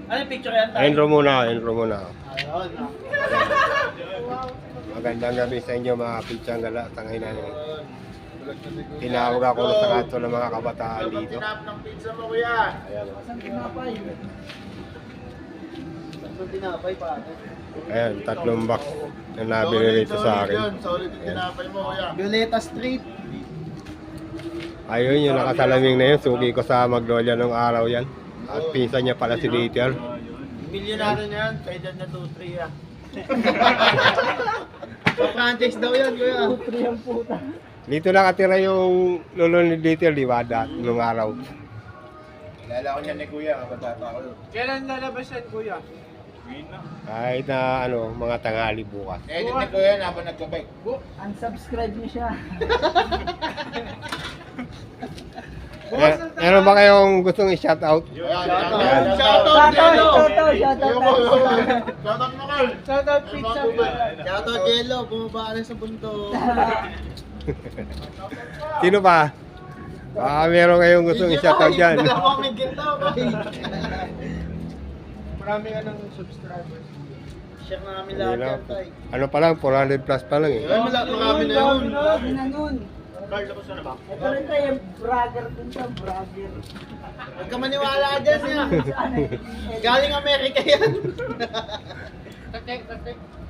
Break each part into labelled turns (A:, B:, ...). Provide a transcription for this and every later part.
A: Ano yung picture yan?
B: Intro muna, intro muna.
A: Ayun.
B: Magandang gabi sa inyo mga pichang gala. Tangay na yun. Tinawag ako sa kanto ng mga kabataan dito.
A: Tinap ng pizza mo, kuya.
B: Ayan.
A: Saan tinapay? Saan tinapay pa?
B: Ayan, 3 box na nabili rito sa akin.
A: Solid yung tinapay mo, kuya. Violeta Street.
B: Ayun, yung nakasalaming na yun. Suki ko sa Magnolia nung araw yan. At pinsan niya pala si Dieter.
A: Milyonaryo na yan. Kaya dyan na 2-3 ah. Pa-franchise daw yan, kuya. 2-3 ang puta.
B: Dito nakatira yung lolo ni Dieter, di ba? Nung araw.
A: Kilala ko niya ni kuya, kabata ko. Kailan lalabas yan, kuya?
B: Kahit na mga tanghali bukas.
A: Edit ni kuya na habang nagkabay.
C: Unsubscribe niyo siya.
B: Meron ba kayong gustong i-shoutout?
A: Shoutout! Shoutout mo, Carl!
C: Shoutout pizza.
A: Shoutout Jello, bumaba ka na sa bunto.
B: Sino pa? Meron kayong gustong i-shoutout dyan.
A: Marami ka ng subscribers. Share na kami lahat yan, tay.
B: Ano pa lang, 400 plus pa lang eh.
A: Ay, marami na yun.
C: Marami na nun.
A: Carl, tapos na ba?
C: Ito rin tayo, bragger dun sa bragger.
A: Huwag ka maniwala dyan niya. Galing Amerika yan. Tatek.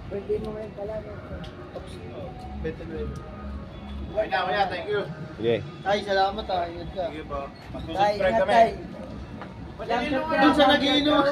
C: Birthday mo ngayon pala.
A: Okay na, kuya. Thank you.
B: Sige.
A: Ay, salamat ah. Ingat ka.
C: Tay,
A: Mag-subscribe
C: ingat
A: kami.
C: tay.
A: Doon sa nagiinom.